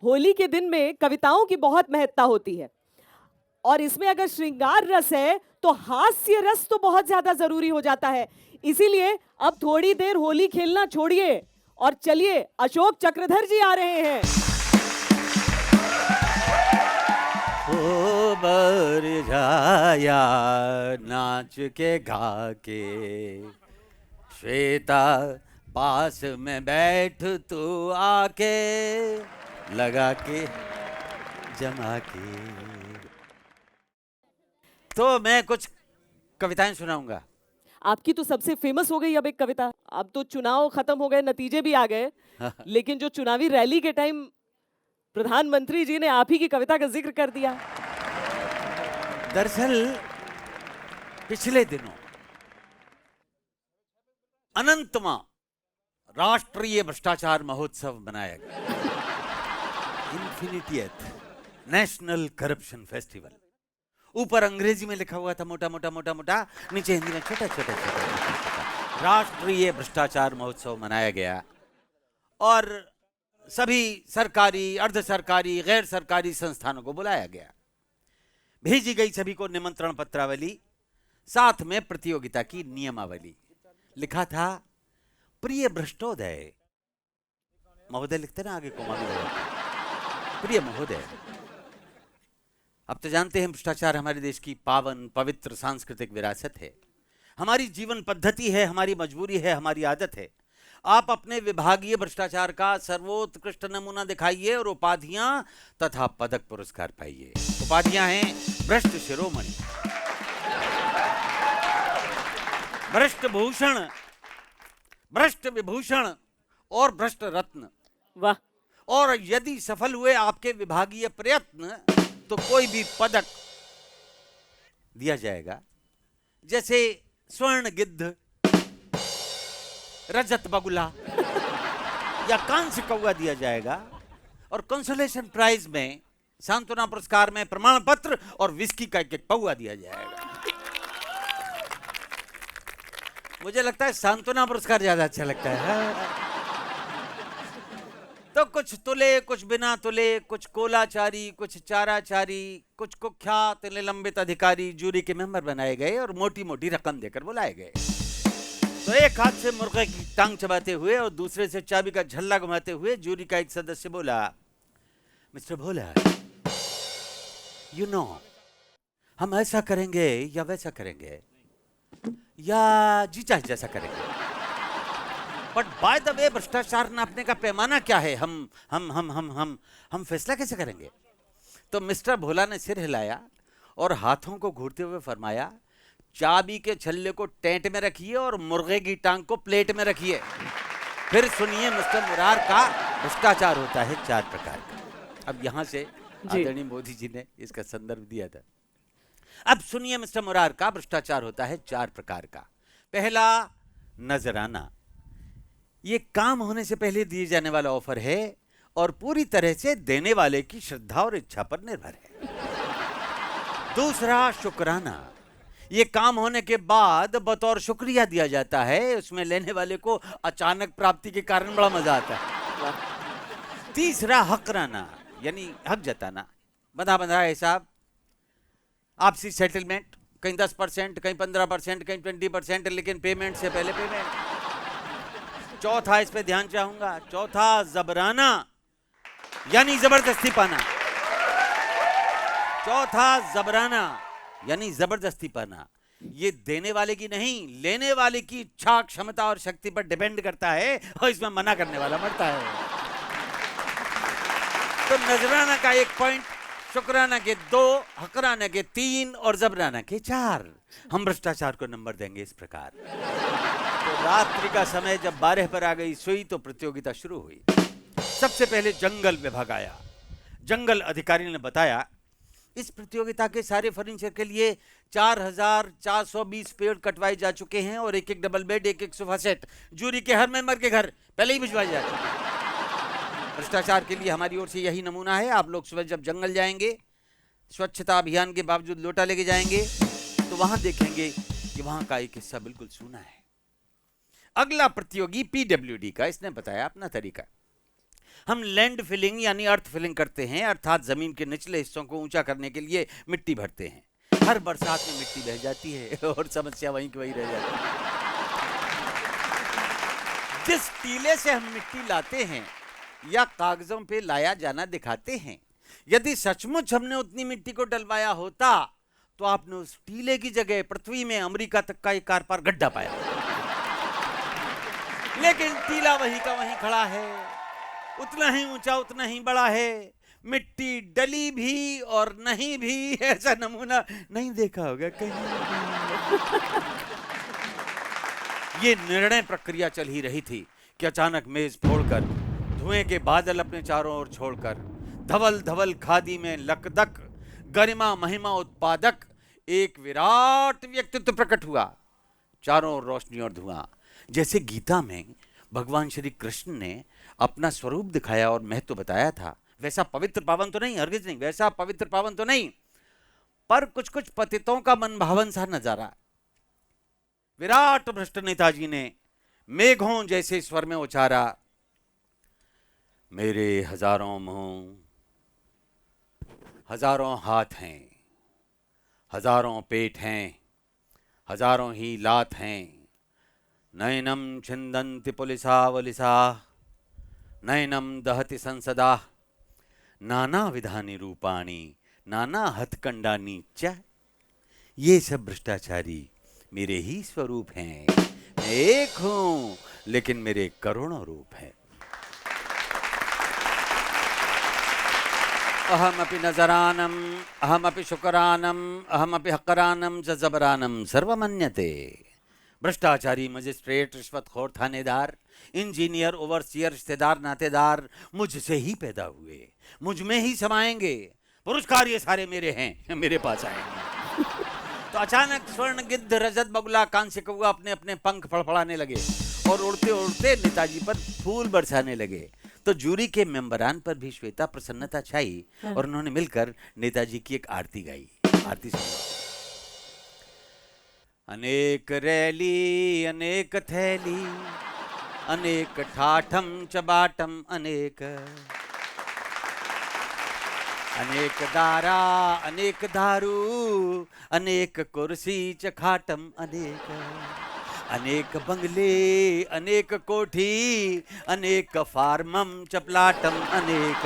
होली के दिन में कविताओं की बहुत महत्ता होती है और इसमें अगर श्रृंगार रस है तो हास्य रस तो बहुत ज्यादा जरूरी हो जाता है। इसीलिए अब थोड़ी देर होली खेलना छोड़िए और चलिए, अशोक चक्रधर जी आ रहे हैं। ओ बरझाया नाच के गा के, श्वेता पास में बैठ तू आके, लगा के जमा के। तो मैं कुछ कविताएं सुनाऊंगा। आपकी तो सबसे फेमस हो गई अब एक कविता। अब तो चुनाव खत्म हो गए, नतीजे भी आ गए, लेकिन जो चुनावी रैली के टाइम प्रधानमंत्री जी ने आप ही की कविता का जिक्र कर दिया। दरअसल पिछले दिनों अनंतवां राष्ट्रीय भ्रष्टाचार महोत्सव मनाया गया। इन्फिनिटीएथ नेशनल करप्शन फेस्टिवल। ऊपर अंग्रेजी में लिखा हुआ था मोटा मोटा मोटा मोटा, नीचे हिंदी में छोटा छोटा छोटा। राष्ट्रीय भ्रष्टाचार महोत्सव मनाया गया और सभी सरकारी, अर्ध सरकारी, गैर सरकारी संस्थानों को बुलाया गया। भेजी गई सभी को निमंत्रण पत्रावली, साथ में प्रतियोगिता की नियमावली। लिखा था प्रिय भ्रष्टोदय महोदय, लिखते ना आगे कोमा में, प्रिय महोदय। अब तो जानते हैं भ्रष्टाचार हमारे देश की पावन पवित्र सांस्कृतिक विरासत है, हमारी जीवन पद्धति है, हमारी मजबूरी है, हमारी आदत है। आप अपने विभागीय भ्रष्टाचार का सर्वोत्कृष्ट नमूना दिखाइए और उपाधियां तथा पदक पुरस्कार पाइए। उपाधियां हैं भ्रष्ट शिरोमणि, भ्रष्ट भूषण, भ्रष्ट विभूषण और भ्रष्ट रत्न। वाह। और यदि सफल हुए आपके विभागीय प्रयत्न तो कोई भी पदक दिया जाएगा, जैसे स्वर्ण गिद्ध, रजत बगुला या कांस्य कौवा दिया जाएगा। और कंसोलेशन प्राइज में, सांत्वना पुरस्कार में प्रमाण पत्र और विस्की का एक पौवा दिया जाएगा। मुझे लगता है सांत्वना पुरस्कार ज्यादा अच्छा लगता है। तो कुछ तुले, कुछ बिना तुले, कुछ कोलाचारी, कुछ चाराचारी, कुछ कुख्यात निलंबित अधिकारी जूरी के मेंबर बनाए गए और मोटी मोटी रकम देकर बुलाए गए। तो एक हाथ से मुर्गे की टांग चबाते हुए और दूसरे से चाबी का झल्ला घुमाते हुए जूरी का एक सदस्य बोला, मिस्टर भोला, यू नो, हम ऐसा करेंगे या वैसा करेंगे या जी चाहे जैसा करेंगे, बट बाय द वे भ्रष्टाचार नापने का पैमाना क्या है? हम फैसला कैसे करेंगे? तो मिस्टर भोला ने सिर हिलाया और हाथों को घूरते हुए फरमाया, चाबी के छल्ले को टेंट में रखिए और मुर्गे की टांग को प्लेट में रखिए। फिर सुनिए मिस्टर मुरार का भ्रष्टाचार होता है 4 प्रकार का। अब यहां से आदरणीय मोदी जी ने इसका संदर्भ दिया था। अब सुनिए मिस्टर मुरार का भ्रष्टाचार होता है 4 प्रकार का। पहला, नजराना। ये काम होने से पहले दिए जाने वाला ऑफर है और पूरी तरह से देने वाले की श्रद्धा और इच्छा पर निर्भर है। दूसरा, शुक्राना। ये काम होने के बाद बतौर शुक्रिया दिया जाता है, उसमें लेने वाले को अचानक प्राप्ति के कारण बड़ा मजा आता है। तीसरा, हकराना, यानी हक जताना, बंधा बंधा हिसाब, आपसी सेटलमेंट, कहीं 10%, कहीं 15%, कहीं 20%, लेकिन पेमेंट से पहले पेमेंट। चौथा, इस पे ध्यान चाहूंगा, चौथा, जबराना, यानी जबरदस्ती पाना। चौथा, जबराना, यानी जबरदस्ती पाना। ये देने वाले की नहीं, लेने वाले की इच्छा, क्षमता और शक्ति पर डिपेंड करता है और इसमें मना करने वाला मरता है। तो नजराना का 1 पॉइंट, शुक्राना के 2, हकराना के 3 और जबराना के 4। हम भ्रष्टाचार को नंबर देंगे इस प्रकार। तो रात्रि का समय जब 12 पर आ गई सुई तो प्रतियोगिता शुरू हुई। सबसे पहले जंगल विभाग आया। जंगल अधिकारी ने बताया, इस प्रतियोगिता के सारे फर्नीचर के लिए 4420 पेड़ कटवाए जा चुके हैं और एक डबल बेड, एक सोफा सेट जूरी के हर मेंबर के घर पहले ही भिजवाए जा चुके हैं। भ्रष्टाचार के लिए हमारी ओर से यही नमूना है। आप लोग सुबह जब जंगल जाएंगे, स्वच्छता अभियान के बावजूद लोटा लेके जाएंगे, तो वहां देखेंगे कि वहां का एक हिस्सा बिल्कुल सूना है। अगला प्रतियोगी पीडब्ल्यूडी का, इसने बताया अपना तरीका। हम लैंड फिलिंग यानी अर्थ फिलिंग करते हैं, अर्थात जमीन के निचले हिस्सों को ऊंचा करने के लिए मिट्टी भरते हैं। हर बरसात में मिट्टी बह जाती है और समस्या वहीं की वहीं रह जाती है। जिस टीले से हम मिट्टी लाते हैं या कागजों पे लाया जाना दिखाते हैं, यदि सचमुच हमने उतनी मिट्टी को डलवाया होता तो आपने उस टीले की जगह पृथ्वी में अमेरिका तक का एक कार पार गड्ढा पाया। लेकिन टीला वहीं का वहीं खड़ा है, उतना ही ऊंचा उतना ही बड़ा है, मिट्टी डली भी और नहीं भी, ऐसा नमूना नहीं देखा होगा कहीं। ये निर्णय प्रक्रिया चल ही रही थी कि अचानक मेज फोड़कर धुएं के बादल अपने चारों ओर छोड़कर धवल धवल खादी में लकदक गरिमा महिमा उत्पादक एक विराट व्यक्तित्व प्रकट हुआ। चारों ओर रोशनी और धुआं, जैसे गीता में भगवान श्री कृष्ण ने अपना स्वरूप दिखाया और महत्व बताया था, वैसा पवित्र पावन तो नहीं, हरगिज नहीं, वैसा पवित्र पावन तो नहीं, पर कुछ कुछ पतितों का मन भावन सा नजारा। विराट भ्रष्ट नेताजी ने मेघों जैसे स्वर में उचारा, मेरे हजारों मुंह, हजारों हाथ हैं, हजारों पेट हैं, हजारों ही लात हैं, नयनम छिंदन्ति पुलिसा वलिसा, नयनम दहति संसदा, नाना विधानि रूपाणी, नाना हथकंडानी च। ये सब भ्रष्टाचारी मेरे ही स्वरूप हैं। मैं एक हूं लेकिन मेरे करोड़ों रूप हैं। अहमपि नजरानम, अहमपि शुकरानम, अहमपि हकरानम च जबरानम सर्वमन्यते। भ्रष्टाचारी, मजिस्ट्रेट, रिश्वतखोर, थानेदार, इंजीनियर, ओवरसियर, रिश्तेदार, नातेदार मुझसे ही पैदा हुए, मुझ में ही समाएंगे, पुरस्कार ये सारे मेरे हैं, मेरे पास आएंगे। तो अचानक स्वर्ण गिद्ध, रजत बगुला, कांस्य कौवा अपने अपने पंख फड़फड़ाने लगे और उड़ते उड़ते नेताजी पर फूल बरसाने लगे। तो जूरी के मेंबरान पर भी श्वेता प्रसन्नता छाई और उन्होंने मिलकर नेताजी की एक आरती गाई। आरती सुनो। अनेक रैली अनेक थैली, अनेक ठाठम चबाटम अनेक, अनेक दारा अनेक दारू, अनेक कुर्सी चखाटम अनेक, अनेक बंगले अनेक कोठी, अनेक फार्मम चपलाटम अनेक।